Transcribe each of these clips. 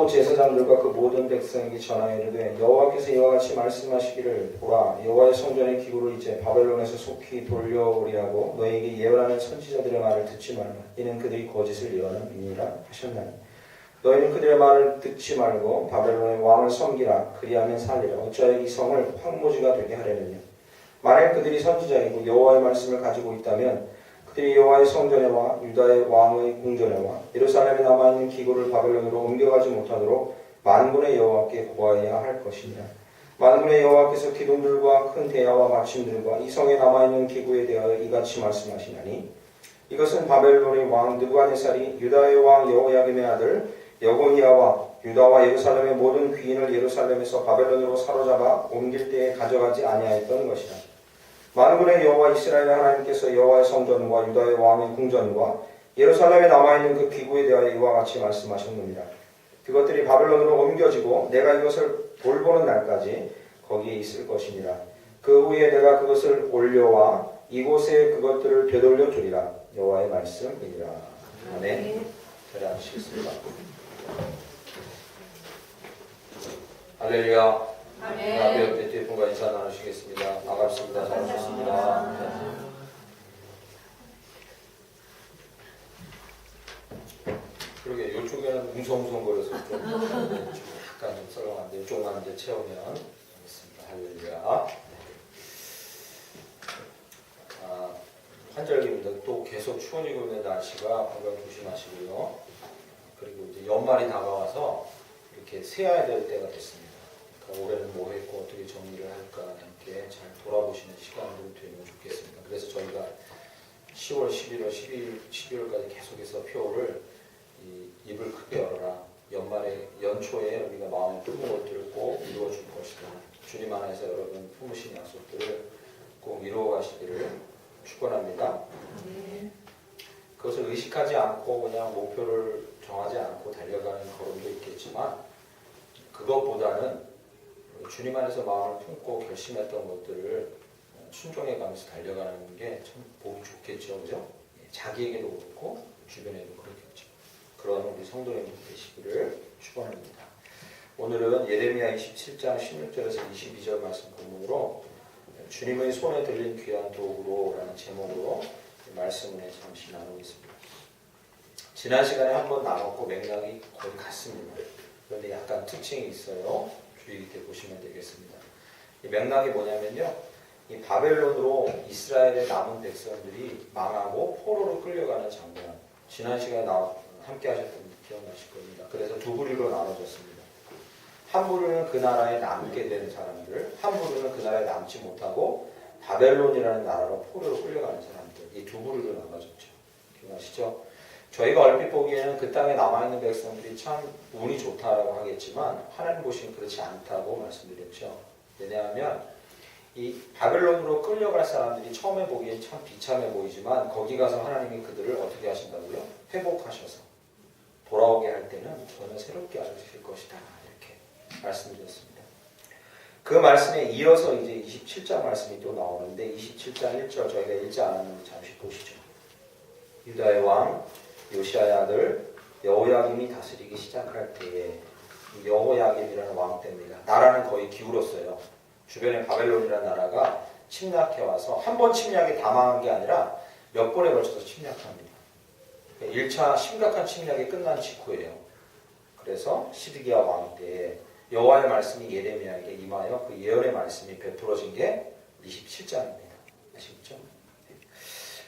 또 제사장들과 그 모든 백성에게 전하여 이르되 여호와께서 이와 같이 말씀하시기를 보라 여호와의 성전의 기구를 이제 바벨론에서 속히 돌려오리하고 너에게 예언하는 선지자들의 말을 듣지 말라. 이는 그들이 거짓을 예언함이니라 하셨나니 너희는 그들의 말을 듣지 말고 바벨론의 왕을 섬기라. 그리하면 살리라. 어찌하여 이 성을 황무지가 되게 하려느냐. 만약 그들이 선지자이고 여호와의 말씀을 가지고 있다면 그들이 여호와의 성전에와 유다의 왕의 궁전에와 예루살렘에 남아있는 기구를 바벨론으로 옮겨가지 못하도록 만군의 여호와께 고하여야 할 것이니라. 만군의 여호와께서 기둥들과 큰 대야와 받침들과 이 성에 남아있는 기구에 대하여 이같이 말씀하시나니 이것은 바벨론의 왕 느부갓네살이 유다의 왕 여호야김의 아들 여고니아와 유다와 예루살렘의 모든 귀인을 예루살렘에서 바벨론으로 사로잡아 옮길 때에 가져가지 아니하였던 것이라. 만군의 여호와 이스라엘 하나님께서 여호와의 성전과 유다의 왕의 궁전과 예루살렘에 남아있는 그 기구에 대하여 이와 같이 말씀하셨느니라. 그것들이 바벨론으로 옮겨지고 내가 이것을 돌보는 날까지 거기에 있을 것이니라. 그 후에 내가 그것을 올려와 이곳에 그것들을 되돌려 주리라. 여호와의 말씀이니라. 아멘. 자리 앉으시겠습니다. 할렐루야. 앞에 옆에 뒤에 분과 인사 나누시겠습니다. 반갑습니다. 잘 오셨습니다. 그러게 이쪽에는 웅성웅성거려서 좀 약간 좀 썰렁한데 이쪽만 이제 채우면 하겠습니다. 할렐루야. 환절기입니다. 또 계속 추워지고 있는 날씨가 건강 조심하시고요. 그리고 이제 연말이 다가와서 이렇게 세어야 될 때가 됐습니다. 올해는 뭐 했고 어떻게 정리를 할까 함께 잘 돌아보시는 시간들이 되면 좋겠습니다. 그래서 저희가 10월, 11월, 12월까지 계속해서 표를 입을 크게 열어라. 연초에 우리가 마음에 품은 것들을 꼭 이루어줄 것이다. 주님 안에서 여러분 품으신 약속들을 꼭 이루어 가시기를 축원합니다. 그것을 의식하지 않고 그냥 목표를 정하지 않고 달려가는 걸음도 있겠지만 그것보다는 주님 안에서 마음을 품고 결심했던 것들을 순종해가면서 달려가는 게 참 보기 좋겠죠, 그죠? 자기에게도 그렇고 주변에도 그렇겠죠. 그런 우리 성도님들 되시기를 축원합니다. 오늘은 예레미야 27장 16절에서 22절 말씀 본문으로 주님의 손에 들린 귀한 도구로라는 제목으로 말씀을 잠시 나누겠습니다. 지난 시간에 한번 나눴고 맥락이 거의 같습니다. 그런데 약간 특징이 있어요. 주의 깊게 보시면 되겠습니다. 이 맥락이 뭐냐면요. 이 바벨론으로 이스라엘의 남은 백성들이 망하고 포로로 끌려가는 장면. 지난 시간에 함께 하셨던 분 기억나실 겁니다. 그래서 두 부류로 나눠졌습니다. 한 부류는 그 나라에 남게 된 사람들, 한 부류는 그 나라에 남지 못하고 바벨론이라는 나라로 포로로 끌려가는 사람들. 이 두 부류로 나눠졌죠. 기억나시죠? 저희가 얼핏 보기에는 그 땅에 남아있는 백성들이 참 운이 좋다라고 하겠지만 하나님 보시면 그렇지 않다고 말씀드렸죠. 왜냐하면 이 바벨론으로 끌려갈 사람들이 처음에 보기엔 참 비참해 보이지만 거기 가서 하나님이 그들을 어떻게 하신다고요? 회복하셔서 돌아오게 할 때는 전혀 새롭게 하실 것이다. 이렇게 말씀드렸습니다. 그 말씀에 이어서 이제 27장 말씀이 또 나오는데 27장 1절 저희가 읽지 않았는데 잠시 보시죠. 유다의 왕 요시아의 아들 여호야김이 다스리기 시작할 때에 여호야김이라는 왕 때입니다. 나라는 거의 기울었어요. 주변에 바벨론이라는 나라가 침략해와서 한 번 침략이 다 망한 게 아니라 몇 번에 걸쳐서 침략합니다. 1차 심각한 침략이 끝난 직후예요. 그래서 시드기야 왕 때에 여호와의 말씀이 예레미야에게 임하여 그 예언의 말씀이 베풀어진 게 27장입니다. 아시겠죠?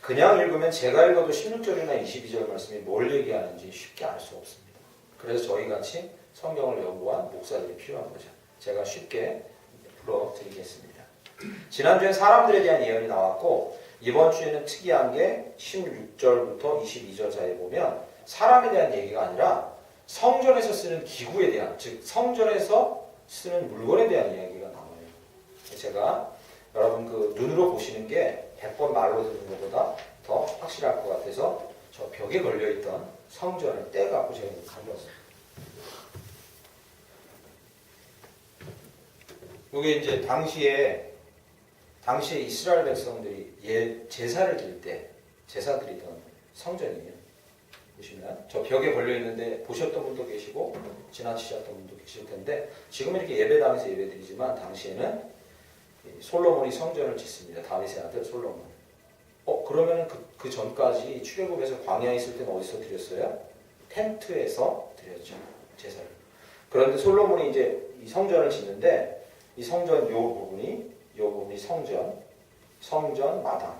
그냥 읽으면 제가 읽어도 16절이나 22절 말씀이 뭘 얘기하는지 쉽게 알 수 없습니다. 그래서 저희같이 성경을 연구한 목사들이 필요한 거죠. 제가 쉽게 풀어드리겠습니다. 지난주엔 사람들에 대한 예언이 나왔고 이번 주에는 특이한 게 16절부터 22절 사이에 보면 사람에 대한 얘기가 아니라 성전에서 쓰는 기구에 대한, 즉 성전에서 쓰는 물건에 대한 이야기가 나와요. 제가 여러분 그 눈으로 보시는 게 100번 말로 듣는 것보다 더 확실할 것 같아서 저 벽에 걸려있던 성전을 떼갖고 제가 가져왔어요. 이게 이제 당시에 이스라엘 백성들이 제사를 드릴 때 제사 드리던 성전이에요. 보시면 저 벽에 걸려 있는데 보셨던 분도 계시고 지나치셨던 분도 계실 텐데 지금 이렇게 예배당에서 예배드리지만 당시에는 솔로몬이 성전을 짓습니다. 다윗의 아들 솔로몬. 그러면 그 전까지 출애굽에서 광야에 있을 때는 어디서 드렸어요? 텐트에서 드렸죠. 제사를. 그런데 솔로몬이 이제 이 성전을 짓는데 이 성전 요 부분이 성전 마당.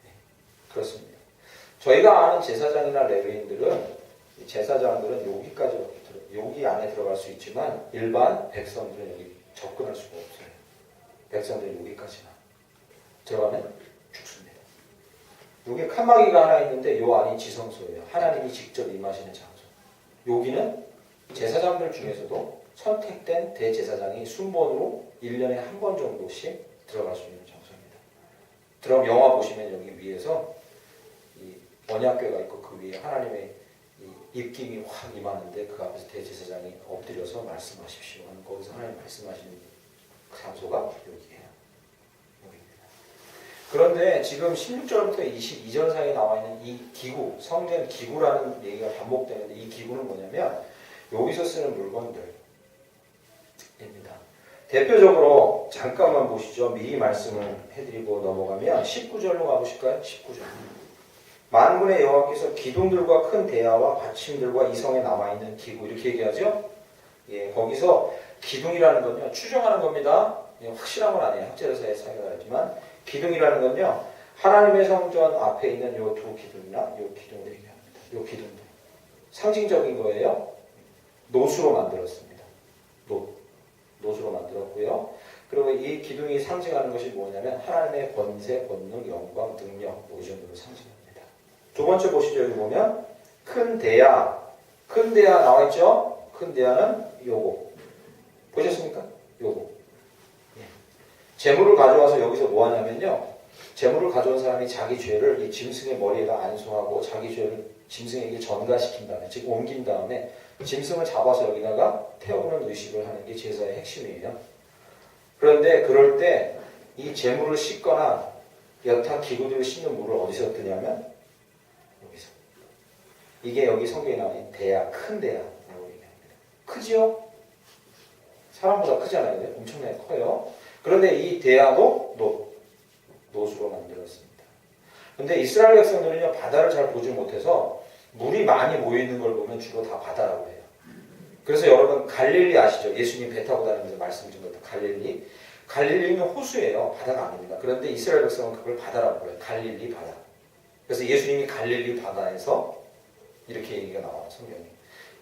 네, 그렇습니다. 저희가 아는 제사장이나 레위인들은 제사장들은 여기 안에 들어갈 수 있지만 일반 백성들은 여기 접근할 수가 없어요. 백성들은 여기까지만 들어가면 죽습니다. 여기 칸막이가 하나 있는데 요 안이 지성소예요. 하나님이 직접 임하시는 장소. 여기는 제사장들 중에서도 선택된 대제사장이 순번으로 1년에 한 번 정도씩 들어갈 수 있는 장소입니다. 그럼 영화 보시면 여기 위에서 이 언약궤가 있고 그 위에 하나님의 이 입김이 확 임하는데 그 앞에서 대제사장이 엎드려서 말씀하십시오. 거기서 하나님 말씀하시는 장소가 여기예요. 여기입니다. 그런데 지금 16절부터 22절 사이에 나와 있는 이 기구, 성전 기구라는 얘기가 반복되는데 이 기구는 뭐냐면 여기서 쓰는 물건들입니다. 대표적으로 잠깐만 보시죠. 미리 말씀을 해드리고 넘어가면 19절로 가보실까요? 19절. 만군의 여호와께서 기둥들과 큰 대야와 받침들과 이 성에 남아있는 기구 이렇게 얘기하죠. 예, 거기서 기둥이라는 건요 추정하는 겁니다. 예, 확실한 건 아니에요. 학자로서의 사유가 있지만 기둥이라는 건요 하나님의 성전 앞에 있는 요 두 기둥이나 요 기둥들 얘기합니다. 요 기둥들 상징적인 거예요. 노수로 만들었습니다. 노수로 만들었고요. 그리고 이 기둥이 상징하는 것이 뭐냐면 하나님의 권세, 권능, 영광, 능력 이 정도로 상징합니다. 두 번째 보시죠. 여기 보면 큰 대야 나와 있죠. 큰 대야는 요거 보셨습니까? 요거 재물을 가져와서 여기서 뭐 하냐면요. 재물을 가져온 사람이 자기 죄를 이 짐승의 머리에다 안수하고 자기 죄를 짐승에게 전가시킨 다음에 즉 옮긴 다음에 짐승을 잡아서 여기다가 태우는 의식을 하는 게 제사의 핵심이에요. 그런데 그럴 때 이 재물을 씻거나 여타 기구들을 씻는 물을 어디서 뜨냐면 여기서. 이게 여기 성경에 나오는 대야, 큰 대야라고 얘기합니다. 크지요? 사람보다 크잖아요. 엄청나게 커요. 그런데 이 대야도 노수로 만들었습니다. 그런데 이스라엘 백성들은요 바다를 잘 보지 못해서 물이 많이 모여있는 걸 보면 주로 다 바다라고 해요. 그래서 여러분 갈릴리 아시죠? 예수님 배 타고 다니면서 말씀 준 것도 갈릴리는 호수예요. 바다가 아닙니다. 그런데 이스라엘 백성은 그걸 바다라고 불러요. 갈릴리 바다. 그래서 예수님이 갈릴리 바다에서 이렇게 얘기가 나와요. 성경에.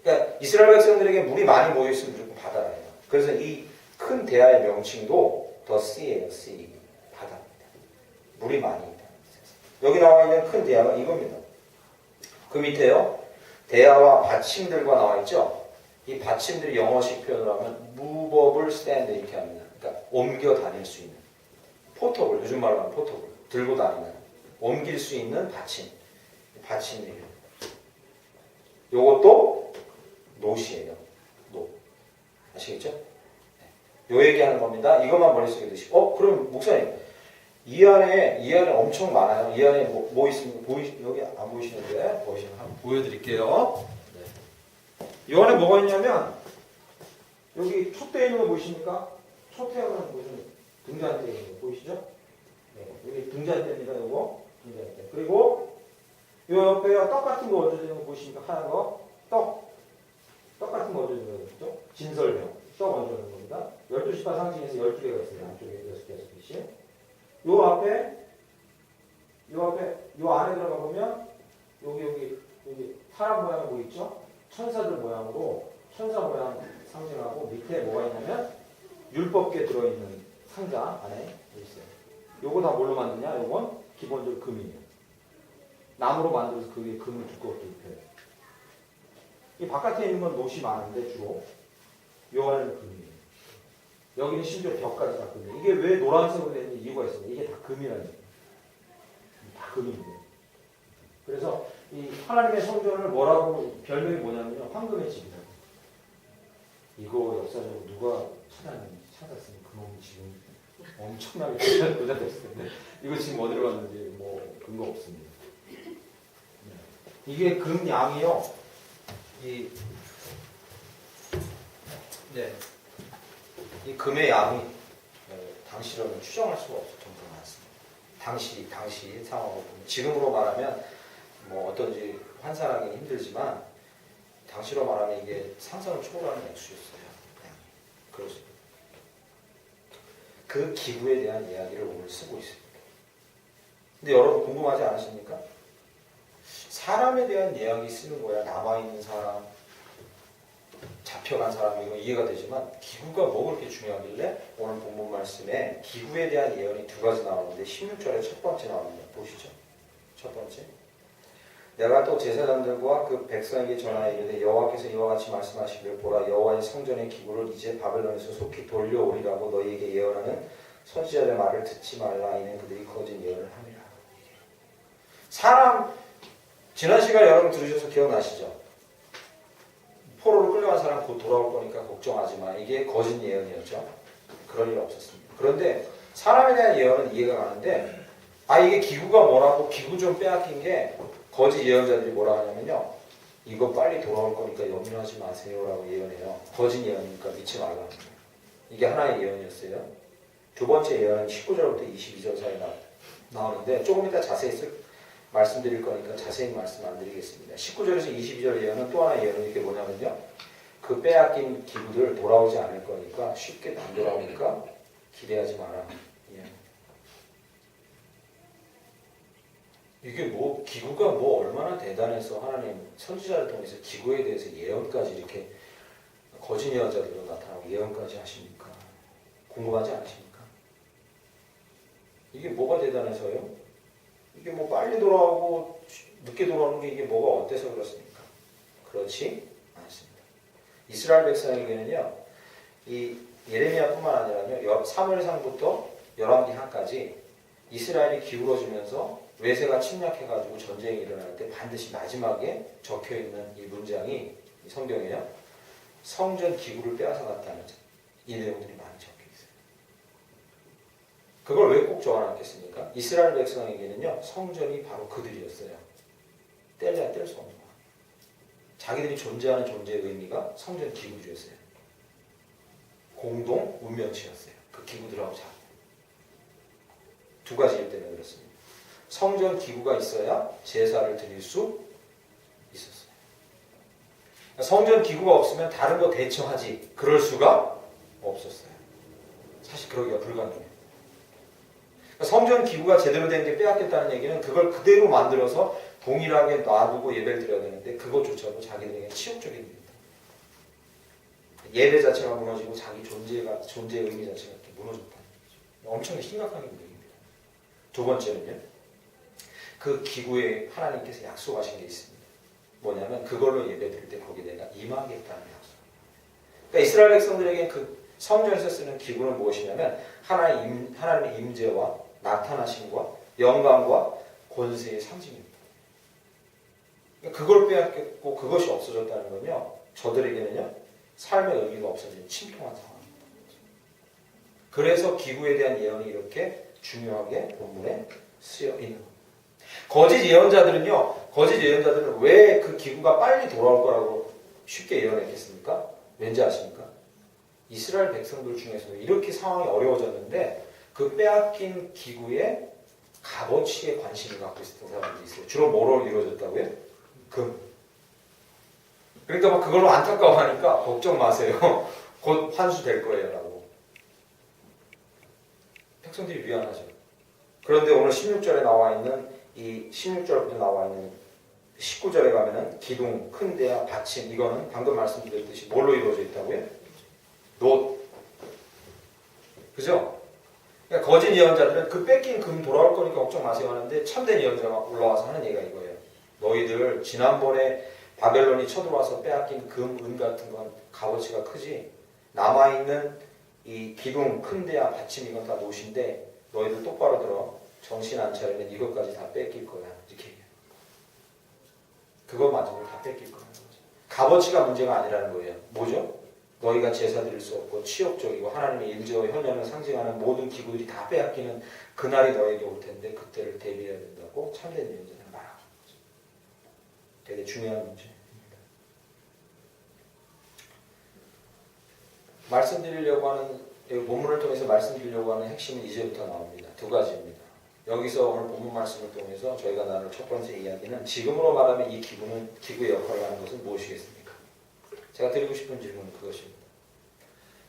그러니까 이스라엘 백성들에게 물이 많이 모여있으면 무조건 바다예요. 그래서 이 큰 대야의 명칭도 더 씨예요. 씨. 바다입니다. 물이 많이 있다. 여기 나와 있는 큰 대야가 이겁니다. 그 밑에요. 대야와 받침들과 나와 있죠. 이 받침들이 영어식 표현을 하면 movable stand 이렇게 합니다. 그러니까 옮겨 다닐 수 있는 포터블, 요즘 말로 하면 포터블, 들고 다니는 옮길 수 있는 받침이에요. 요것도 노시예요. 노. 아시겠죠? 네. 요 얘기하는 겁니다. 이것만 머릿속에 드시고 그럼 목사님 이 안에 엄청 많아요. 이 안에 뭐 있습니까? 여기 안 보이시는데 한번 보여드릴게요. 네. 이 안에 뭐가 있냐면 여기 촛대 있는 거 보이십니까? 촛대하면 무슨 등잔대 있는 거 보이시죠? 네. 여기 등잔대입니다. 요거 등잔대. 그리고 요 옆에 떡 같은 거 얹어져 있는 거 보이십니까? 하얀 거 떡 같은 거 얹어져 있는 거 있죠? 진설명 떡 얹어져 있는 겁니다. 12시파 상징에서 12개가 있습니다. 안쪽에 6개씩. 요 앞에, 요 안에 들어가 보면, 여기 사람 모양이 뭐 있죠? 천사들 모양으로, 천사 모양 상징하고, 밑에 뭐가 있냐면, 율법계 들어있는 상자 안에 있어요. 요거 다 뭘로 만드냐? 요건 기본적으로 금이에요. 나무로 만들어서 그 위에 금을 두껍게 입혀요. 이 바깥에 있는 건 못이 많은데, 주로. 요 안에는 금이에요. 여기는 심지어 벽까지 다 금이에요. 이게 왜 노란색으로 되는 이유가 있습니다. 이게 다 금이라는 거예요. 다 금입니다. 그래서 이 하나님의 성전을 뭐라고 별명이 뭐냐면요. 황금의 집이다. 이거 역사적으로 누가 찾았으면 그놈이 지금 엄청나게 부자 됐을 텐데 이거 지금 어디로 갔는지 뭐 근거 없습니다. 이게 금 양이요. 이 금의 양이 당시로는 추정할 수가 없을 정도로 많습니다. 당시 상황을 보면 지금으로 말하면 뭐 어떤지 환산하기는 힘들지만 당시로 말하면 이게 상상을 초월하는 액수였어요. 그렇습니다. 그 기구에 대한 이야기를 오늘 쓰고 있습니다. 근데 여러분 궁금하지 않으십니까? 사람에 대한 이야기 쓰는 거야. 남아있는 사람, 잡혀간 사람, 이거 이해가 되지만 기구가 뭐 그렇게 중요하길래 오늘 본문 말씀에 기구에 대한 예언이 두 가지 나오는데 16절에 첫 번째 나옵니다. 보시죠. 첫 번째. 내가 또 제사장들과 그 백성에게 전하여 이르되 여호와께서 이와 같이 말씀하시기를 보라 여호와의 성전의 기구를 이제 바벨론에서 속히 돌려오리라고 너희에게 예언하는 선지자의 말을 듣지 말라 이는 그들이 거짓 예언을 함이라. 사람 지난 시간에 여러분 들으셔서 기억나시죠? 포로로 끌려간 사람 곧 돌아올 거니까 걱정하지 마. 이게 거짓 예언이었죠. 그럴 일 없었습니다. 그런데 사람에 대한 예언은 이해가 가는데 이게 기구가 뭐라고 기구 좀 빼앗긴 게 거짓 예언자들이 뭐라 하냐면요. 이거 빨리 돌아올 거니까 염려하지 마세요라고 예언해요. 거짓 예언이니까 믿지 말라. 이게 하나의 예언이었어요. 두 번째 예언은 19절부터 22절 사이에 나오는데 조금 이따 자세히 말씀드릴 거니까 자세히 말씀 안 드리겠습니다. 19절에서 22절 예언은 또 하나의 예언이 이게 뭐냐면요. 그 빼앗긴 기구들 돌아오지 않을 거니까 쉽게 안 돌아오니까 기대하지 마라. 이게 뭐 기구가 뭐 얼마나 대단해서 하나님 선지자를 통해서 기구에 대해서 예언까지 이렇게 거짓 예언자들로 나타나고 예언까지 하십니까? 궁금하지 않으십니까? 이게 뭐가 대단해서요? 이게 뭐 빨리 돌아오고 늦게 돌아오는 게 이게 뭐가 어때서 그렇습니까? 그렇지 않습니다. 이스라엘 백성에게는요, 이 예레미야뿐만 아니라요, 사무엘상부터 열왕기하까지 이스라엘이 기울어지면서 외세가 침략해가지고 전쟁이 일어날 때 반드시 마지막에 적혀있는 이 문장이 이 성경에요. 성전 기구를 빼앗아갔다는 이 내용들이 많이 적혀있어요. 그걸 왜 꼭 적어놨겠습니까? 이스라엘 백성에게는요. 성전이 바로 그들이었어요. 뗄래야 뗄 수 없는 거예요. 자기들이 존재하는 존재의 의미가 성전 기구들이었어요. 공동 운명체였어요. 그 기구들하고 자기. 두 가지 일 때문에 그렇습니다. 성전 기구가 있어야 제사를 드릴 수 있었어요. 성전 기구가 없으면 다른 거 대처하지 그럴 수가 없었어요. 사실 그러기가 불가능해요. 성전 기구가 제대로 된 게 빼앗겼다는 얘기는 그걸 그대로 만들어서 동일하게 놔두고 예배를 드려야 되는데 그것조차도 자기들에게 치욕적인 일입니다. 예배 자체가 무너지고 자기 존재의 의미 자체가 이렇게 무너졌다. 엄청나게 심각한 문제입니다. 두 번째는요. 그 기구에 하나님께서 약속하신 게 있습니다. 뭐냐면 그걸로 예배 드릴 때 거기에 내가 임하겠다는 약속. 그러니까 이스라엘 백성들에게 그 성전에서 쓰는 기구는 무엇이냐면 하나님의 임재와 나타나심과 영광과 권세의 상징입니다. 그러니까 그걸 빼앗겼고 그것이 없어졌다는 건요. 저들에게는요. 삶의 의미가 없어진 침통한 상황입니다. 그래서 기구에 대한 예언이 이렇게 중요하게 본문에 쓰여 있는 겁니다. 거짓 예언자들은 왜 그 기구가 빨리 돌아올 거라고 쉽게 예언했겠습니까? 왠지 아십니까? 이스라엘 백성들 중에서도 이렇게 상황이 어려워졌는데 그 빼앗긴 기구에 값어치에 관심을 갖고 있었던 사람들이 있어요. 주로 뭐로 이루어졌다고요? 금. 그러니까 막 그걸로 안타까워하니까 걱정 마세요. 곧 환수될 거예요 라고. 백성들이 미안하죠. 그런데 오늘 16절에 나와 있는 이 16절부터 나와 있는 19절에 가면은 기둥, 큰 데야, 받침 이거는 방금 말씀드렸듯이 뭘로 이루어져 있다고요? 놋. 그죠? 그러니까 거짓 예언자들은 그 뺏긴 금 돌아올 거니까 걱정 마세요 하는데 참된 예언자가 올라와서 하는 얘기가 이거예요. 너희들 지난번에 바벨론이 쳐들어와서 빼앗긴 금, 은 같은 건 값어치가 크지 남아있는 이 기둥, 큰 데야, 받침 이건 다 놋인데 너희들 똑바로 들어. 정신 안 차리면 이것까지 다 뺏길 거야. 이렇게 얘기해요. 그것마저도 다 뺏길 거야. 값어치가 문제가 아니라는 거예요. 뭐죠? 너희가 제사 드릴 수 없고 치욕적이고 하나님의 임재와 현현을 상징하는 모든 기구들이 다 빼앗기는 그날이 너에게 올 텐데 그때를 대비해야 된다고 참된 예언자는 말하고 있는 거죠. 되게 중요한 문제입니다. 말씀드리려고 하는 본문을 통해서 말씀드리려고 하는 핵심은 이제부터 나옵니다. 두 가지입니다. 여기서 오늘 본문 말씀을 통해서 저희가 나눌 첫 번째 이야기는 지금으로 말하면 이 기구의 역할을 하는 것은 무엇이겠습니까? 제가 드리고 싶은 질문은 그것입니다.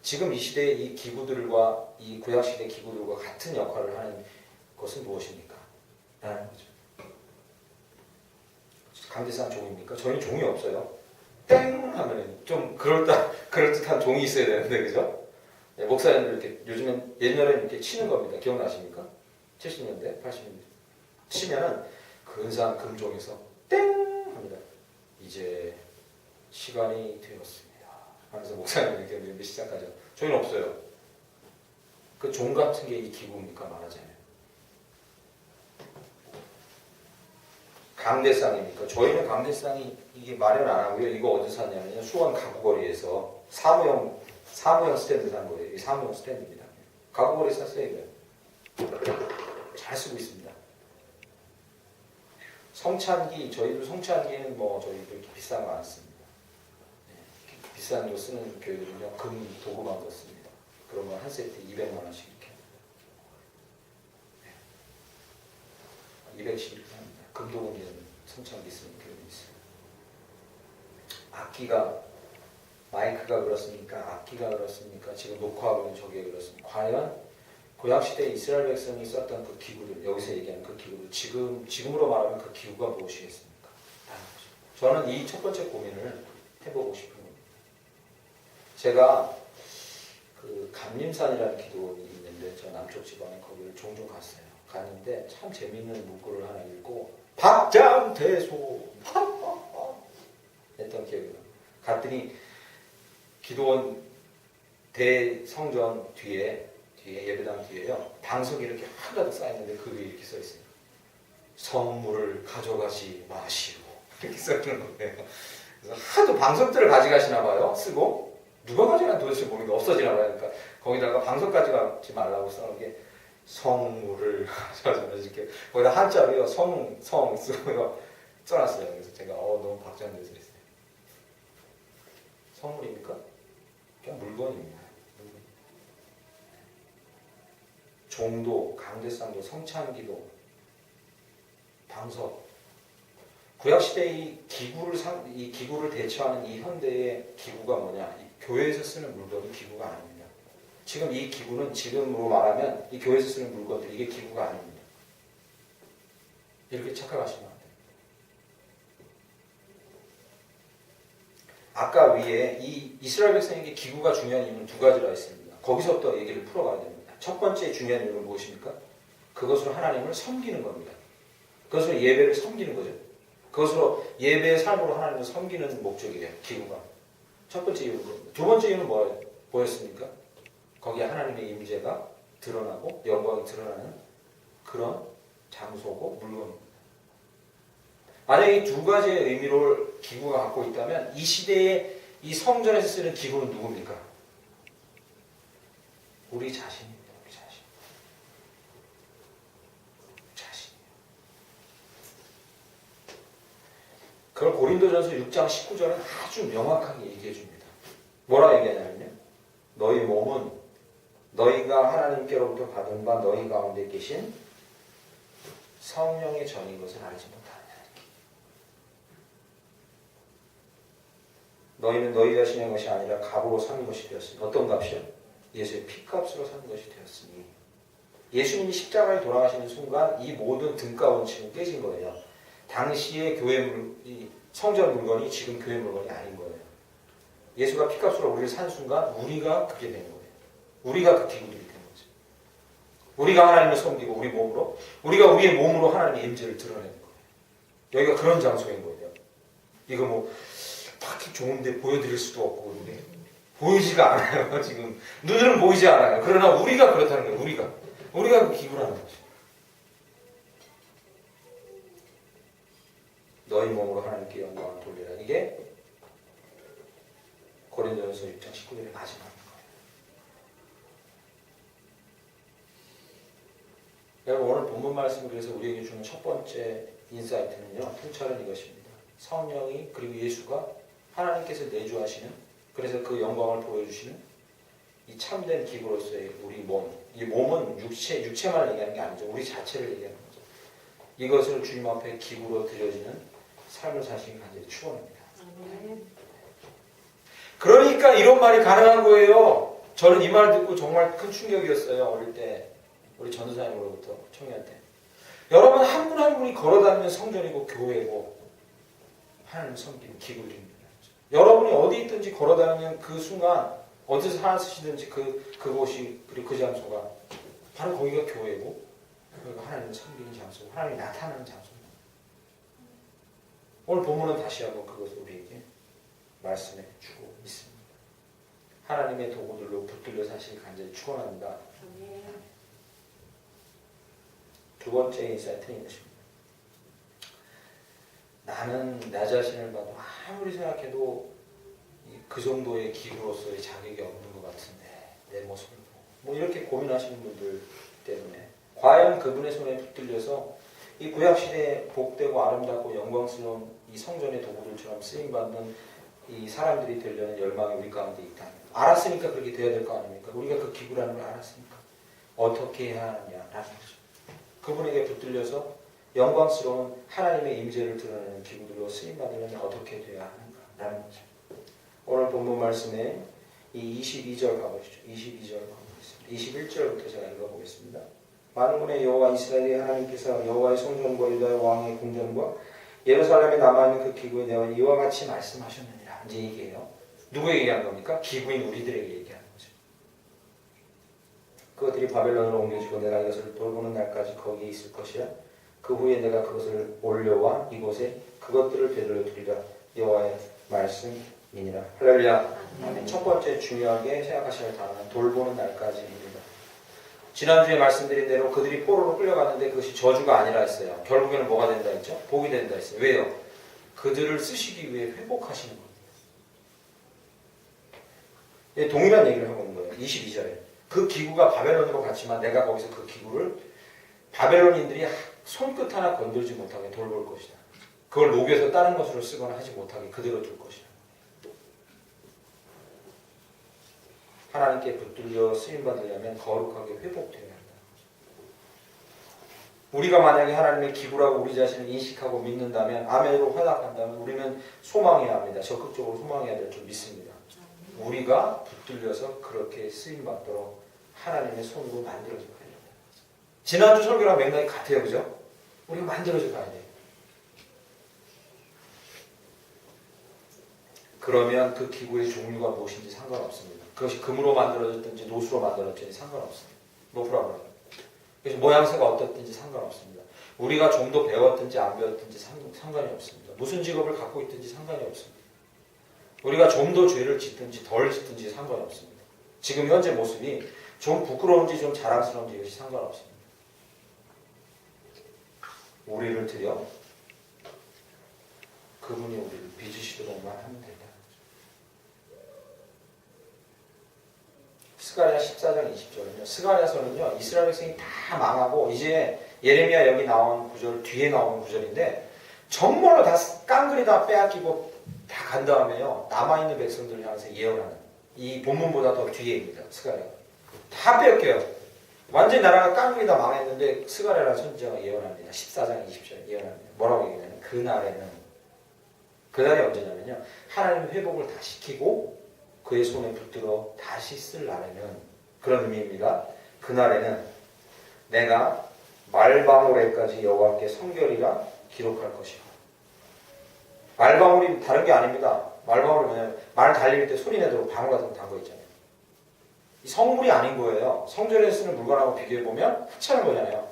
지금 이 시대의 이 기구들과 이 구약시대 기구들과 같은 역할을 하는 것은 무엇입니까? 라는 거죠. 강대상 종입니까? 저희는 종이 없어요. 땡! 하면 좀 그럴듯한 종이 있어야 되는데, 그죠? 네, 목사님들 이렇게 요즘엔 옛날에는 이렇게 치는 겁니다. 기억나십니까? 70년대, 80년대. 치면은 근사한 금종에서 땡! 합니다. 이제 시간이 되었습니다. 하면서 목사님 이렇게 밀기 시작하죠. 저희는 없어요. 그 종 같은 게 이 기구입니까? 말하자면. 강대상입니까? 저희는 강대상이 이게 마련 안 하고요. 이거 어디서 샀냐면요. 수원 가구거리에서 사무용 스탠드 산 거예요. 이 사무용 스탠드입니다. 가구거리에서 샀어요. 이거. 잘 쓰고 있습니다. 성찬기, 저희도 성찬기는 뭐 저희도 이렇게 비싼 거 안 씁니다. 네, 비싼 거 쓰는 교회들은요. 금 도구만 거 씁니다. 그런 거 한 세트 200만 원씩 이렇게. 네. 200씩 이렇게 합니다. 금도구는 성찬기 쓰는 교회도 있어요. 악기가 마이크가 그렇습니까? 악기가 그렇습니까? 지금 녹화하고 있는 저게 그렇습니까? 과연 구약시대 이스라엘 백성이 썼던 그 기구들, 여기서 얘기하는 그 기구들, 지금으로 말하면 그 기구가 무엇이겠습니까? 저는 이 첫 번째 고민을 해보고 싶은 겁니다. 제가 그 감림산이라는 기도원이 있는데, 저 남쪽 지방에 거기를 종종 갔어요. 갔는데 참 재미있는 문구를 하나 읽고, 박장대소! 했던 기억이 나요. 갔더니 기도원 대성전 뒤에 예배당 뒤에요. 방석이 이렇게 하나도 쌓였는데 그 위에 이렇게 써 있어요. 성물을 가져가지 마시오. 이렇게 써 있는 거예요. 그래서 하도 방석들을 가져가시나 봐요. 쓰고 누가 가져가는 도대체 모르겠는데 없어지나 봐요. 그러니까 거기다가 방석 가져가지 말라고 써놓은 게 성물을 가져가지 마시오. 이렇게 거기다 한자로요. 성 쓰고 써놨어요. 그래서 제가 너무 박장대소 했어요. 성물입니까? 그냥 물건입니다. 종도, 강대상도, 성찬기도, 방석. 구약시대의 이 기구를 대처하는 이 현대의 기구가 뭐냐? 이 교회에서 쓰는 물건이 기구가 아닙니다. 지금 이 기구는 지금으로 말하면 이 교회에서 쓰는 물건들, 이게 기구가 아닙니다. 이렇게 착각하시면 안 돼요. 아까 위에 이 이스라엘 백성에게 기구가 중요한 이유는 두 가지라 했습니다. 거기서부터 얘기를 풀어가야 됩니다. 첫 번째 중요한 이유는 무엇입니까? 그것으로 하나님을 섬기는 겁니다. 그것으로 예배를 섬기는 거죠. 그것으로 예배의 삶으로 하나님을 섬기는 목적이에요. 기구가. 첫 번째 이유는 겁니다. 두 번째 이유는 뭐였습니까? 거기에 하나님의 임재가 드러나고 영광이 드러나는 그런 장소고 물건입니다. 만약에 이 두 가지의 의미를 기구가 갖고 있다면 이 시대에 이 성전에서 쓰는 기구는 누굽니까? 우리 자신입니다. 그걸 고린도전서 6장 19절은 아주 명확하게 얘기해 줍니다. 뭐라 얘기하냐면요. 너희 몸은 너희가 하나님께로부터 받은 바 너희 가운데 계신 성령의 전인 것을 알지 못하느냐. 너희는 너희 자신의 것이 아니라 값으로 산 것이 되었으니. 어떤 값이요? 예수의 피값으로 산 것이 되었으니. 예수님이 십자가에 돌아가시는 순간 이 모든 등가 원칙은 깨진 거예요. 당시의 이 성전 물건이 지금 교회 물건이 아닌 거예요. 예수가 피값으로 우리를 산 순간 우리가 그게 된 거예요. 우리가 그 기구들이 된 거죠. 우리가 하나님을 섬기고 우리 몸으로, 우리가 우리의 몸으로 하나님의 임재를 드러내는 거예요. 여기가 그런 장소인 거예요. 이거 뭐 딱히 좋은데 보여드릴 수도 없고 그런데 보이지가 않아요. 지금 눈으로는 보이지 않아요. 그러나 우리가 그렇다는 거예요. 우리가 그 기구라는 거죠. 너희 몸으로 하나님께 영광을 돌리라. 이게 고린도전서 6장 19절의 마지막인 거예요. 여러분 오늘 본문 말씀을 그래서 우리에게 주는 첫 번째 인사이트는요. 통찰은 이것입니다. 성령이 그리고 예수가 하나님께서 내주하시는, 그래서 그 영광을 보여주시는 이 참된 기구로서의 우리 몸, 이 몸은 육체만 얘기하는 게 아니죠. 우리 자체를 얘기하는 거죠. 이것을 주님 앞에 기구로 드려지는 삶을 사시기 간절히 축원합니다. 그러니까 이런 말이 가능한 거예요. 저는 이 말 듣고 정말 큰 충격이었어요. 어릴 때 우리 전도사님으로부터 청년 때. 여러분 한 분 한 분이 걸어다니는 성전이고 교회고 하나님을 섬기는 기구들입니다. 여러분이 어디 있든지 걸어다니는 그 순간 어디서 사시든지 그곳이 그리고 그 장소가 바로 거기가 교회고 거기가 하나님을 섬기는 장소고 하나님이 나타나는 장소입니다. 오늘 본문은 다시 한번 그것을 우리에게 말씀해 주고 있습니다. 하나님의 도구들로 붙들려 사실 간절히 축원합니다. 두 번째 인사이트는 이것입니다. 나는 나 자신을 봐도 아무리 생각해도 그 정도의 기구로서의 자격이 없는 것 같은데 내 모습을 보고 뭐 이렇게 고민하시는 분들 때문에 과연 그분의 손에 붙들려서 이 구약시대에 복되고 아름답고 영광스러운 이 성전의 도구들처럼 쓰임받는 이 사람들이 되려는 열망이 우리 가운데 있다. 알았으니까 그렇게 되어야 될 거 아닙니까? 우리가 그 기구라는 걸 알았으니까 어떻게 해야 하느냐라는 거죠. 그분에게 붙들려서 영광스러운 하나님의 임재를 드러내는 기구들로 쓰임받으려면 어떻게 돼야 하는가라는 거죠. 오늘 본문 말씀에 이 22절 가보시죠. 22절 가보겠습니다. 21절부터 제가 읽어보겠습니다. 만군의 여호와 이스라엘의 하나님께서 여호와의 성전과 유다의 왕의 궁전과 예루살렘에 남아있는 그 기구에 대하여 이와 같이 말씀하셨느니라. 이제 얘기해요. 누구에게 얘기한 겁니까? 기구인 우리들에게 얘기하는 거죠. 그것들이 바벨론으로 옮겨지고 내가 이것을 돌보는 날까지 거기에 있을 것이라. 그 후에 내가 그것을 올려와 이곳에 그것들을 되돌려 두리라. 여호와의 말씀이니라. 할렐루야. 첫 번째 중요하게 생각하셔야 할 단어는 돌보는 날까지입니다. 지난주에 말씀드린 대로 그들이 포로로 끌려갔는데 그것이 저주가 아니라 했어요. 결국에는 뭐가 된다 했죠? 복이 된다 했어요. 왜요? 그들을 쓰시기 위해 회복하시는 겁니다. 동일한 얘기를 하고 있는 거예요. 22절에. 그 기구가 바벨론으로 갔지만 내가 거기서 그 기구를 바벨론인들이 손끝 하나 건들지 못하게 돌볼 것이다. 그걸 녹여서 다른 것으로 쓰거나 하지 못하게 그대로 둘 것이다. 하나님께 붙들려 쓰임받으려면 거룩하게 회복되어야 한다. 우리가 만약에 하나님의 기구라고 우리 자신을 인식하고 믿는다면, 아멘으로 화답한다면 우리는 소망해야 합니다. 적극적으로 소망해야 될 줄 믿습니다. 우리가 붙들려서 그렇게 쓰임받도록 하나님의 손으로 만들어져 가야 됩니다. 지난주 설교랑 맥락이 같아요. 그죠? 우리가 만들어져 가야 돼요. 그러면 그 기구의 종류가 무엇인지 상관없습니다. 그것이 금으로 만들어졌든지 노수로 만들어졌든지 상관없습니다. 노프라블. 그래서 모양새가 어떻든지 상관없습니다. 우리가 좀 더 배웠든지 안 배웠든지 상관이 없습니다. 무슨 직업을 갖고 있든지 상관이 없습니다. 우리가 좀 더 죄를 짓든지 덜 짓든지 상관없습니다. 지금 현재 모습이 좀 부끄러운지 좀 자랑스러운지 이것이 상관없습니다. 우리를 들여 그분이 우리를 빚으시도록만 하면 된다. 스가랴 14장 20절은요. 스가랴서는요. 이스라엘 백성이 다 망하고 이제 예레미야 여기 나온 구절 뒤에 나오는 구절인데 정말로 다 깡그리 다 빼앗기고 다 간 다음에요. 남아있는 백성들을 향해서 예언하는 이 본문보다 더 뒤에입니다. 스가랴. 다 빼앗겨요. 완전히 나라가 깡그리 다 망했는데 스가랴라는 선지자가 예언합니다. 14장 20절 예언합니다. 뭐라고 얘기하냐면 그날이 언제냐면요. 하나님의 회복을 다 시키고 그의 손에 붙들어 다시 쓸 날에는 그런 의미입니다. 그날에는 내가 말방울에까지 여호와께 성결이라 기록할 것이고 말방울이 다른 게 아닙니다. 말방울이 뭐냐면 말 달릴 때 소리 내도록 방울 같은 거 담고 있잖아요. 이 성물이 아닌 거예요. 성전에 쓰는 물건하고 비교해보면 하찮은 거잖아요.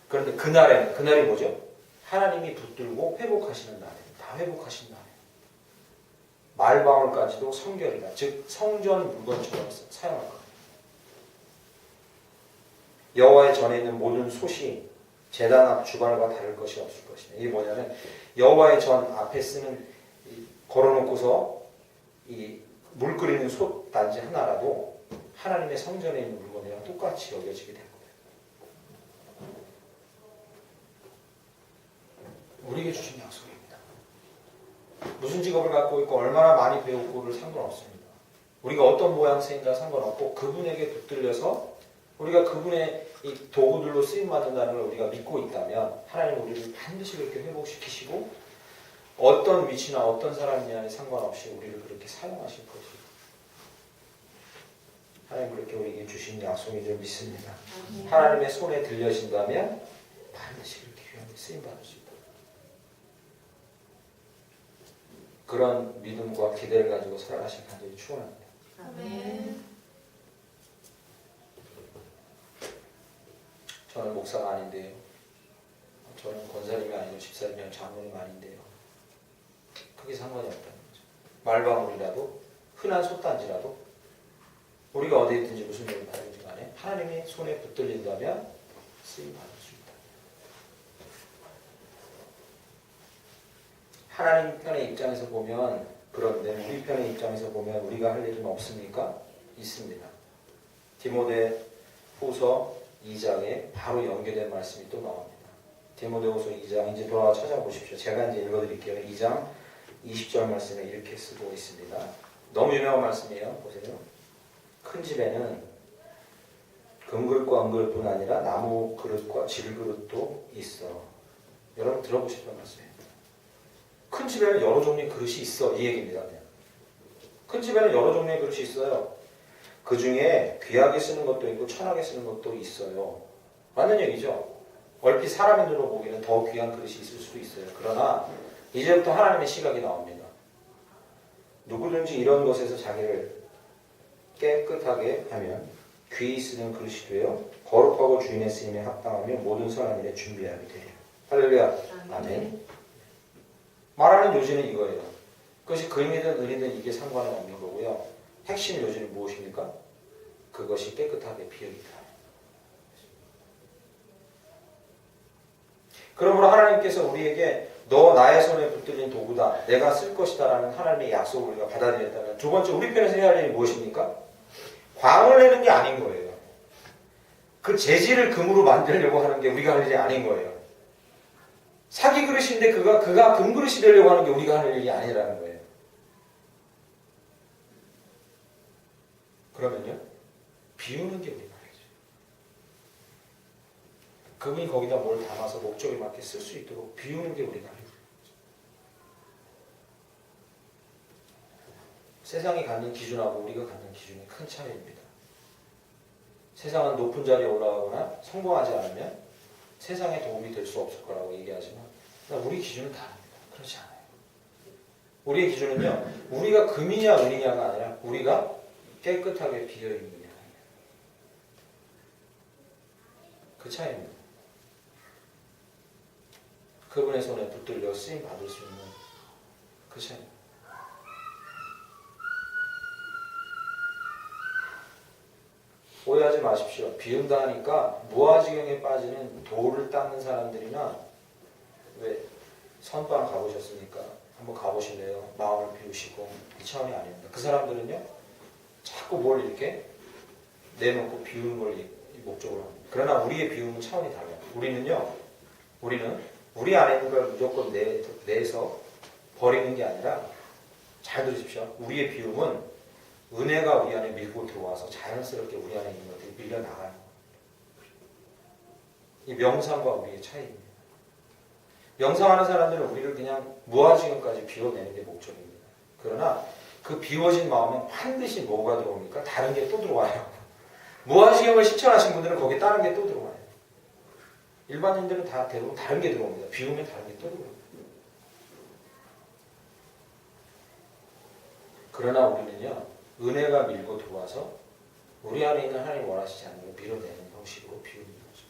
그런데 그날이 뭐죠? 하나님이 붙들고 회복하시는 날이에요. 다 회복하신 날이에요. 말방울까지도 성결이다. 즉 성전 물건처럼 사용할 거예요. 여호와의 전에 있는 모든 솥이 제단 앞 주방과 다를 것이 없을 것이다. 이게 뭐냐면 여호와의 전 앞에 쓰는 걸어놓고서 이 물 끓이는 솥 단지 하나라도 하나님의 성전에 있는 물건이랑 똑같이 여겨지게 될 거예요. 우리에게 주신 약속입니다. 무슨 직업을 갖고 있고 얼마나 많이 배웠고를 상관없습니다. 우리가 어떤 모양새인가 상관없고 그분에게 붙들려서 우리가 그분의 이 도구들로 쓰임받는다는 걸 우리가 믿고 있다면 하나님 우리를 반드시 그렇게 회복시키시고 어떤 위치나 어떤 사람이냐에 상관없이 우리를 그렇게 사용하실 것이고 하나님 그렇게 우리에게 주신 약속인 줄 믿습니다. 하나님의 손에 들려진다면 반드시 그렇게 귀하게 쓰임받을 수 있다. 그런 믿음과 기대를 가지고 살아가실 간절히 축원합니다. 아멘. 저는 목사가 아닌데요. 저는 권사님이 아니고 집사님이 아니고 장로님 아닌데요. 크게 상관이 없다는 거죠. 말방울이라도 흔한 솥단지라도 우리가 어디에 있든지 무슨 일을 받든지 간에 하나님의 손에 붙들린다면 쓰임받을 수 있다. 하나님 편의 입장에서 보면 그런데 우리 편의 입장에서 보면 우리가 할 일은 없습니까? 있습니다. 디모데 후서 2장에 바로 연계된 말씀이 또 나옵니다. 디모데후서 2장 이제 돌아와 찾아보십시오. 제가 이제 읽어드릴게요. 2장 20절 말씀에 이렇게 쓰고 있습니다. 너무 유명한 말씀이에요. 보세요. 큰 집에는 금그릇과 은그릇뿐 아니라 나무 그릇과 질그릇도 있어. 여러분 들어보셨던 말씀이에요. 큰 집에는 여러 종류의 그릇이 있어. 이 얘기입니다. 큰 집에는 여러 종류의 그릇이 있어요. 그 중에 귀하게 쓰는 것도 있고 천하게 쓰는 것도 있어요. 맞는 얘기죠. 얼핏 사람의 눈으로 보기에는 더 귀한 그릇이 있을 수도 있어요. 그러나 이제부터 하나님의 시각이 나옵니다. 누구든지 이런 것에서 자기를 깨끗하게 하면 귀히 쓰는 그릇이 되어 거룩하고 주인의 쓰임에 합당하며 모든 선한 일에 준비하게 되리라. 할렐루야. 아멘. 말하는 요지는 이거예요. 그것이 금이든 은이든 이게 상관은 없는 거고요. 핵심 요지는 무엇입니까? 그것이 깨끗하게 비어있다. 그러므로 하나님께서 우리에게 너 나의 손에 붙들린 도구다. 내가 쓸 것이다. 라는 하나님의 약속을 우리가 받아들였다면 두 번째 우리 편에서 해야 할 일이 무엇입니까? 광을 내는 게 아닌 거예요. 그 재질을 금으로 만들려고 하는 게 우리가 할 일이 아닌 거예요. 사기 그릇인데 그가 금 그릇이 되려고 하는 게 우리가 하는 일이 아니라는 거예요. 그러면요, 비우는 게 우리가 하죠. 금이 거기다 뭘 담아서 목적에 맞게 쓸 수 있도록 비우는 게 우리가 하죠. 세상이 갖는 기준하고 우리가 갖는 기준이 큰 차이입니다. 세상은 높은 자리에 올라가거나 성공하지 않으면 세상에 도움이 될 수 없을 거라고 얘기하지만 우리 기준은 다릅니다. 그렇지 않아요. 우리의 기준은요, 우리가 금이냐 은이냐가 아니라 우리가 깨끗하게 비어있느냐. 그 차이입니다. 그분의 손에 붙들려 쓰임 받을 수 있는 그 차이입니다. 오해하지 마십시오. 비운다 하니까 무아지경에 빠지는 돌을 닦는 사람들이나 왜 선방 가보셨습니까? 한번 가보실래요? 마음을 비우시고 이 차원이 아닙니다. 그 사람들은요 자꾸 뭘 이렇게 내놓고 비우는 걸 목적으로 합니다. 그러나 우리의 비움은 차원이 달라요. 우리는 우리 안에 있는 걸 무조건 내서 버리는 게 아니라 잘 들으십시오. 우리의 비움은 은혜가 우리 안에 밀고 들어와서 자연스럽게 우리 안에 있는 것들이 밀려나가요. 이 명상과 우리의 차이입니다. 명상하는 사람들은 우리를 그냥 무아지경까지 비워내는 게 목적입니다. 그러나 그 비워진 마음에 반드시 뭐가 들어옵니까? 다른 게 또 들어와요. 무아지경을 실천하신 분들은 거기에 다른 게 또 들어와요. 일반인들은 다 대부분 다른 게 들어옵니다. 비우면 다른 게 또 들어옵니다. 그러나 우리는요, 은혜가 밀고 들어와서 우리 안에 있는 하나님 원하시지 않는 걸 밀어내는 형식으로 비우는 거죠.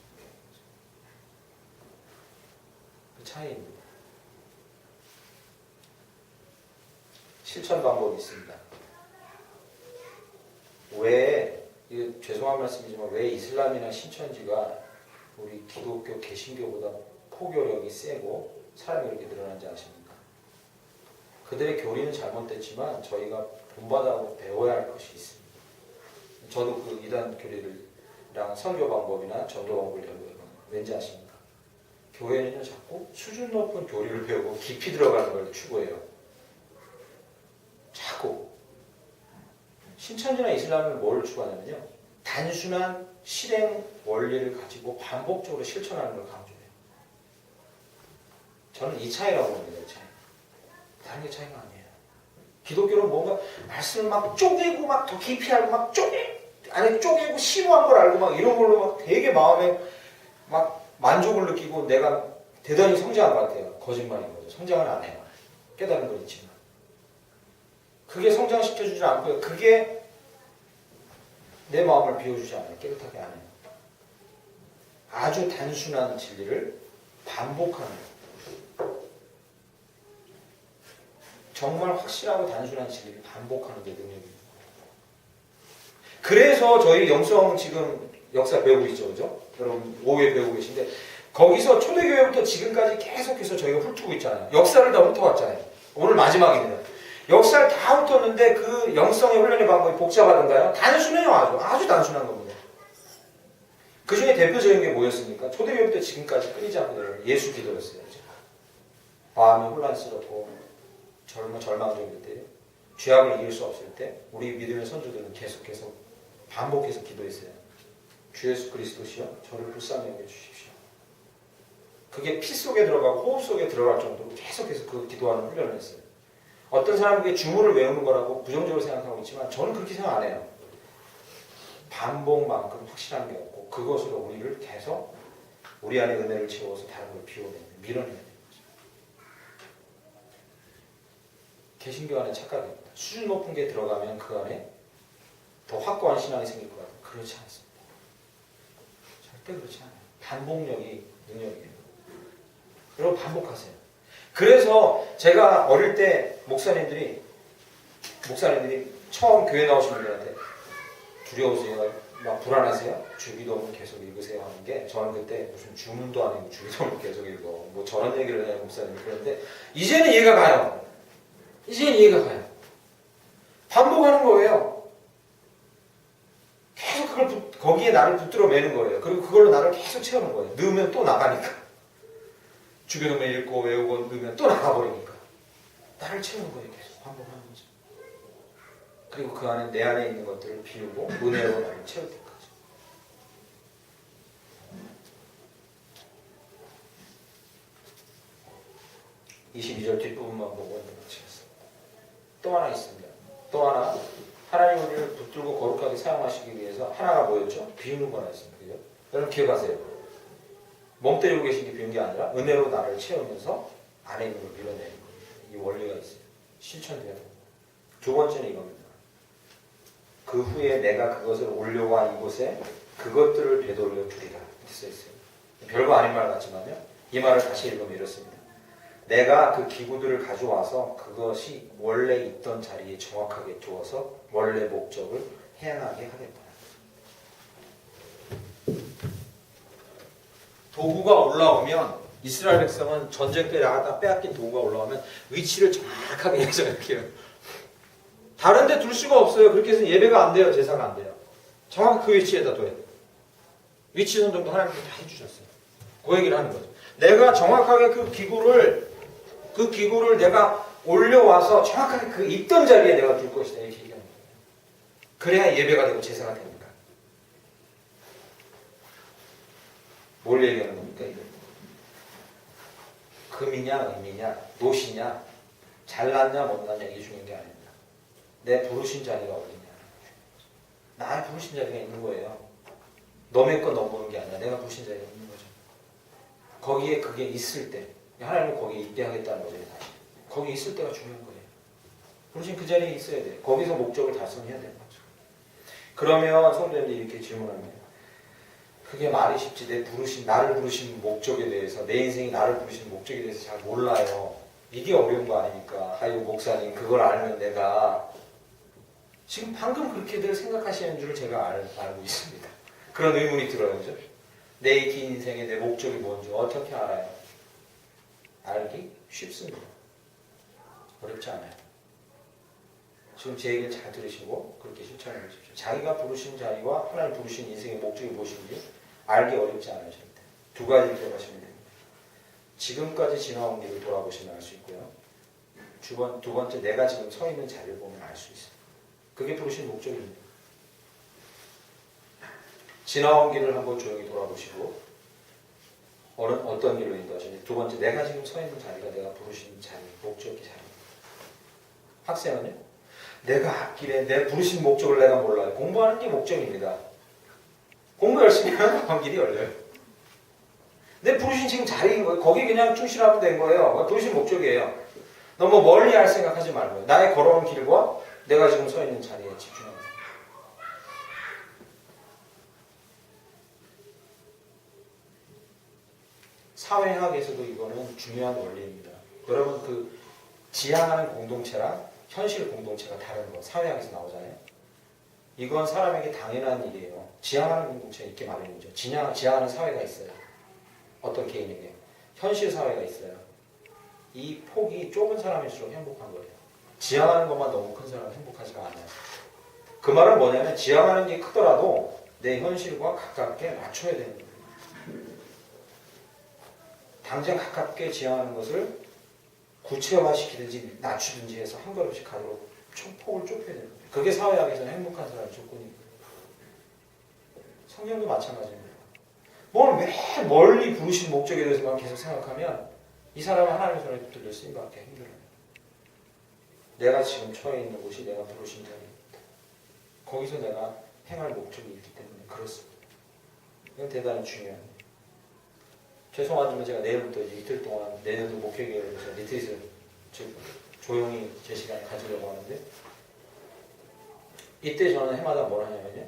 그 차이입니다. 실천 방법이 있습니다. 이거 죄송한 말씀이지만 왜 이슬람이나 신천지가 우리 기독교 개신교보다 포교력이 세고 사람이 이렇게 늘어난지 아십니까? 그들의 교리는 잘못됐지만 저희가 본받아고 배워야 할 것이 있습니다. 저도 그 이단 교리랑 선교 방법이나 전도 방법을 배우거든요. 왠지 아십니까? 교회는요 자꾸 수준 높은 교리를 배우고 깊이 들어가는 걸 추구해요. 신천지나 이슬람은 뭘 추구하냐면요. 단순한 실행 원리를 가지고 반복적으로 실천하는 걸 강조해요. 저는 이 차이라고 봅니다. 이 차이. 다른 게 차이가 아니에요. 기독교는 뭔가 말씀을 막 쪼개고 막 더 깊이 알고 막 쪼개고 심오한 걸 알고 막 이런 걸로 막 되게 마음에 막 만족을 느끼고 내가 대단히 성장한 것 같아요. 거짓말인 거죠. 성장을 안 해요. 깨달은 건 있지만. 그게 성장시켜주지 않고요. 그게 내 마음을 비워주지 않아요. 깨끗하게 안 해요. 아주 단순한 진리를 반복하는 거예요. 정말 확실하고 단순한 진리를 반복하는 게 능력입니다. 그래서 저희 영성 지금 역사 배우고 있죠. 그죠? 여러분 5회 배우고 계신데 거기서 초대교회부터 지금까지 계속해서 저희가 훑고 있잖아요. 역사를 다 훑어왔잖아요. 오늘 마지막입니다. 역사를 다 훑었는데 그 영성의 훈련의 방법이 복잡하던가요? 단순해요. 아주 단순한 겁니다. 그 중에 대표적인 게 뭐였습니까? 초대교회부터 지금까지 끊이지 않고 내려오는 예수 기도였어요. 마음이 혼란스럽고 절망적일 때, 죄악을 이길 수 없을 때 우리 믿음의 선조들은 계속해서 반복해서 기도했어요. 주 예수 그리스도시여 저를 불쌍히 여겨주십시오. 그게 피 속에 들어가고 호흡 속에 들어갈 정도로 계속해서 그 기도하는 훈련을 했어요. 어떤 사람은 그게 주문을 외우는 거라고 부정적으로 생각하고 있지만 저는 그렇게 생각 안 해요. 반복만큼 확실한 게 없고 그것으로 우리를 계속 우리 안에 은혜를 채워서 다른 걸 비워내는, 밀어내는 거죠. 개신교 안에 착각입니다. 수준 높은 게 들어가면 그 안에 더 확고한 신앙이 생길 것 같아요. 그렇지 않습니다. 절대 그렇지 않아요. 반복력이 능력이에요. 여러분 반복하세요. 그래서 제가 어릴 때 목사님들이 처음 교회 나오신 분들한테 두려우세요? 막 불안하세요? 주기도문 계속 읽으세요 하는 게 저는 그때 무슨 주문도 아니고 주기도문 계속 읽어 뭐 저런 얘기를 해요 목사님이. 그런데 이제는 이해가 가요. 반복하는 거예요. 계속 그걸 거기에 나를 붙들어 매는 거예요. 그리고 그걸로 나를 계속 채우는 거예요. 넣으면 또 나가니까. 주기도문 읽고 외우고 넣으면 또 나가버리니까. 나를 채우는 거예요. 계속 반복하는 거죠. 그리고 그 안에 내 안에 있는 것들을 비우고 은혜로 나를 채울 때까지. 22절 뒷부분만 보고 마치겠습니다. 또 하나 있습니다. 또 하나 하나님 우리를 붙들고 거룩하게 사용하시기 위해서 하나가 뭐였죠? 비우는 거나 있습니다. 그죠? 여러분 기억하세요. 몸 때리고 계신 게 비운 게 아니라 은혜로 나를 채우면서 안에 있는 걸 밀어내는 겁니다. 이 원리가 있어요. 실천돼야 됩니다. 두 번째는 이겁니다. 그 후에 내가 그것을 올려와 이곳에 그것들을 되돌려 두리라. 이렇게 써있어요. 별거 아닌 말 같지만요. 이 말을 다시 읽으면 이렇습니다. 내가 그 기구들을 가져와서 그것이 원래 있던 자리에 정확하게 두어서 원래 목적을 행하게 하겠다. 도구가 올라오면 이스라엘 백성은 전쟁 때 나갔다 빼앗긴 도구가 올라오면 위치를 정확하게 해서 이렇게 해요. 다른 데 둘 수가 없어요. 그렇게 해서 예배가 안 돼요. 제사가 안 돼요. 정확히 그 위치에다 둬야 돼요. 위치 선정도 하나님께서 다 해주셨어요. 그 얘기를 하는 거죠. 내가 정확하게 그 기구를 내가 올려와서 정확하게 그 있던 자리에 내가 둘 것이다. 이렇게 얘기하는 거예요. 그래야 예배가 되고 제사가 됩니다. 뭘 얘기하는 겁니까? 이거? 금이냐 은이냐 노시냐 잘났냐 못났냐 이게 중요한 게 아닙니다. 내 부르신 자리가 어디냐. 나의 부르신 자리가 있는 거예요. 너의 거 넘보는 게 아니라 내가 부르신 자리가 있는 거죠. 거기에 그게 있을 때 하나님은 거기에 있게 하겠다는 거죠. 다시. 거기 있을 때가 중요한 거예요. 부르신 그 자리에 있어야 돼요. 거기서 목적을 달성해야 되는 거죠. 그러면 성도님들이 이렇게 질문합니다. 그게 말이 쉽지. 나를 부르신 목적에 대해서, 내 인생이 나를 부르신 목적에 대해서 잘 몰라요. 이게 어려운 거 아닙니까? 아이고 목사님 그걸 알면 내가 지금 방금 그렇게들 생각하시는 줄 제가 알고 있습니다. 그런 의문이 들어요. 그죠? 내 긴 인생에 내 목적이 뭔지 어떻게 알아요? 알기 쉽습니다. 어렵지 않아요. 지금 제 얘기를 잘 들으시고 그렇게 실천해 보십시오. 자기가 부르신 자리와 하나님 부르신 인생의 목적이 무엇인지 알기 어렵지 않아요. 절대. 두 가지를 기억하시면 됩니다. 지금까지 지나온 길을 돌아보시면 알 수 있고요. 두 번째 내가 지금 서 있는 자리를 보면 알 수 있어요. 그게 부르신 목적입니다. 지나온 길을 한번 조용히 돌아보시고 어떤 길로 인도하시는지. 두 번째, 내가 지금 서 있는 자리가 내가 부르신 자리, 목적의 자리입니다. 학생은요? 내가 앞길에 내 부르신 목적을 내가 몰라요. 공부하는 게 목적입니다. 공부 열심히 하면 길이 열려요. 내 부르신 지금 자리인 거예요. 거기 그냥 충실하면 된 거예요. 부르신 목적이에요. 너무 멀리 할 생각하지 말고요. 나의 걸어온 길과 내가 지금 서 있는 자리에 집중합니다. 사회학에서도 이거는 중요한 원리입니다. 여러분 그 지향하는 공동체랑 현실 공동체가 다른 거 사회학에서 나오잖아요. 이건 사람에게 당연한 일이에요. 지향하는 공동체가 있기 마련이죠. 지향하는 사회가 있어요. 어떤 개인에게. 현실 사회가 있어요. 이 폭이 좁은 사람일수록 행복한 거예요. 지향하는 것만 너무 큰 사람은 행복하지가 않아요. 그 말은 뭐냐면 지향하는 게 크더라도 내 현실과 가깝게 맞춰야 되는 거예요. 당장 가깝게 지향하는 것을 구체화시키든지 낮추든지 해서 한 걸음씩 가도록 폭을 좁혀야 되는 거예요. 그게 사회학에서는 행복한 사람의 조건이고요. 성경도 마찬가지입니다. 뭘 왜 멀리 부르신 목적에 대해서만 계속 생각하면 이 사람은 하나님의 손에 붙들려 쓰임받기 힘들어요. 내가 지금 처해 있는 곳이 내가 부르신 자리입니다. 거기서 내가 행할 목적이 있기 때문에 그렇습니다. 이건 대단히 중요합니다. 죄송하지만 제가 내일부터 이제 이틀 동안 내년도 목회계획에서 리트릿을 조용히 제 시간에 가지려고 하는데 이때 저는 해마다 뭘 하냐면요.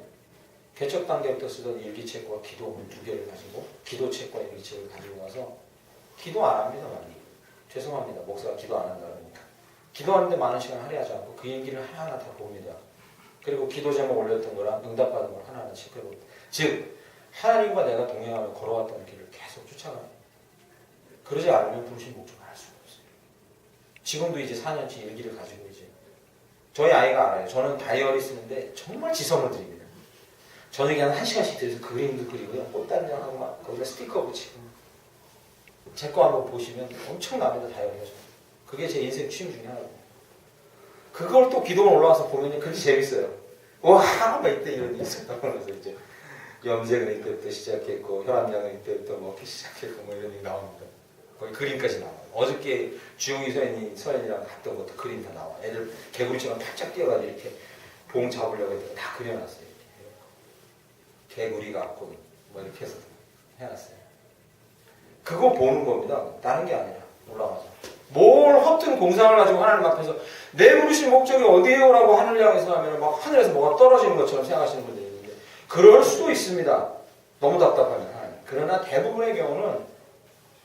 개척 단계부터 쓰던 일기책과 기도문 두 개를 가지고 기도책과 일기책을 가지고 와서 기도 안 합니다. 많이. 죄송합니다. 목사가 기도 안 한다 그러니까. 기도하는데 많은 시간 할애하지 않고 그 얘기를 하나하나 다 봅니다. 그리고 기도 제목 올렸던 거랑 응답받은 걸 하나하나 체크해봅니다. 즉 하나님과 내가 동행하며 걸어왔던 길을 계속 쫓아가요. 그러지 않으면 부르신 목적을 알 수가 없어요. 지금도 이제 4년치 일기를 가지고 이제 저희 아이가 알아요. 저는 다이어리 쓰는데 정말 지성을 드립니다. 저녁에 한 1시간씩 들여서 그림도 그리고요. 꽃단장하고 막 거기다 스티커 붙이고 제 거 한번 보시면 엄청납니다. 다이어리가. 그게 제 인생 취미 중에 하나입니다. 그걸 또 기도만 올라와서 보면 그렇게 재밌어요. 와, 막 이때 이런 일이 있었다고 하면서 이제 염색은 이때부터 시작했고 혈압약은 이때부터 먹기 시작했고 뭐 이런 얘기 나옵니다. 거기 그림까지 나와요. 어저께 주용이 서연이랑 갔던 것도 그림 다 나와. 애들 개구리처럼 탁탁 뛰어가지고 이렇게 봉 잡으려고 했더니 다 그려놨어요. 이렇게. 개구리 같고 뭐 이렇게 해서 해놨어요. 그거 보는 겁니다. 다른 게 아니라 올라가서. 뭘 허튼 공상을 가지고 하나님 앞에서 내 부르신 목적이 어디에요? 라고 하늘을 향해서 하면 막 하늘에서 뭐가 떨어지는 것처럼 생각하시는 분들이 있는데 그럴 수도 있습니다. 너무 답답하면 하나님. 그러나 대부분의 경우는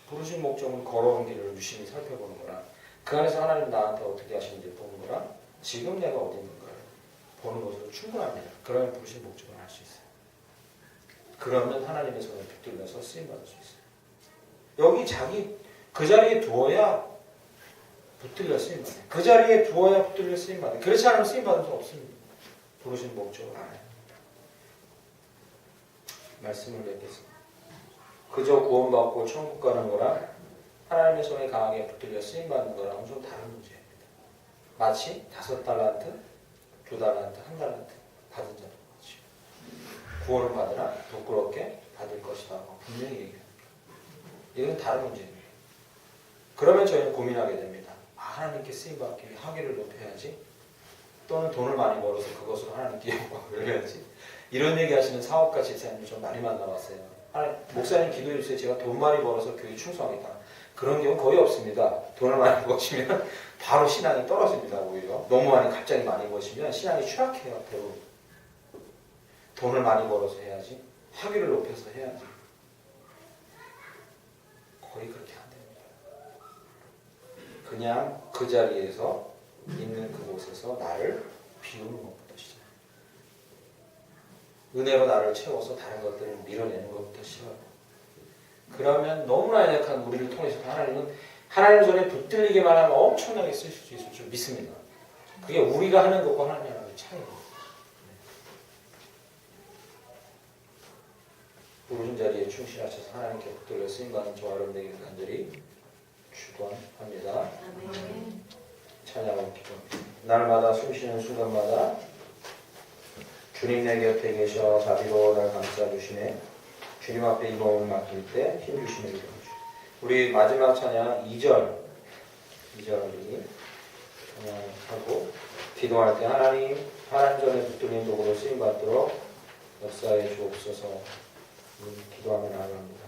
부르신 목적은 걸어온 길을 유심히 살펴보는 거라 그 안에서 하나님 나한테 어떻게 하시는지 보는 거라 지금 내가 어디 있는가를 보는 것으로 충분합니다. 그러면 부르신 목적을 알 수 있어요. 그러면 하나님의 손에 붙들려서 쓰임받을 수 있어요. 여기 자기 그 자리에 두어야 붙들려 쓰임받아요. 그 자리에 두어야 붙들려 쓰임받아요. 그렇지 않으면 쓰임받을 수 없습니다. 부르신 목적을 알아요. 말씀을 맺겠습니다. 그저 구원받고 천국 가는 거랑 하나님의 손에 강하게 붙들려 쓰임받는 거랑은 좀 다른 문제입니다. 마치 5달란트, 2달란트, 1달란트 받은 자도 같이 구원을 받으나 부끄럽게 받을 것이다. 분명히 얘기합니다. 이건 다른 문제입니다. 그러면 저희는 고민하게 됩니다. 하나님께 쓰임받기 위해 학위를 높여야지 또는 돈을 많이 벌어서 그것으로 하나님께 영광을 올려야지 이런 얘기 하시는 사업가 집사님들 좀 많이 만나봤어요. 목사님 기도해 주세요. 제가 돈 많이 벌어서 교회 충성하겠다. 그런 경우 거의 없습니다. 돈을 많이 버시면 바로 신앙이 떨어집니다. 오히려 너무 갑자기 많이 버시면 신앙이 추락해요. 대부분. 돈을 많이 벌어서 해야지 학위를 높여서 해야지 거의 그렇게 안 됩니다. 그냥 그 자리에서 있는 그곳에서 나를 비우는 것부터 시작. 은혜로 나를 채워서 다른 것들을 밀어내는 것부터 시작하고 그러면 너무나 연약한 우리를 통해서 하나님은 하나님 손에 붙들리기만 하면 엄청나게 쓰실 수 있을 줄 믿습니다. 그게 우리가 하는 것과 하나님 하는 것의 차이입니다. 부르신 자리에 충실하셔서 하나님께 붙들려 쓰임받는 저와 여러분에게 간절히 축원합니다. 찬양을 기도합니다. 날마다 숨쉬는 순간마다 주님 내 곁에 계셔 자비로 날 감싸주시네. 주님 앞에 이 몸을 맡길 때 힘주시네. 우리 마지막 찬양 2절 하고 기도할 때 하나님 전에 붙들린 도구로 쓰임받도록 역사해 주옵소서. 기도하며 나아갑니다.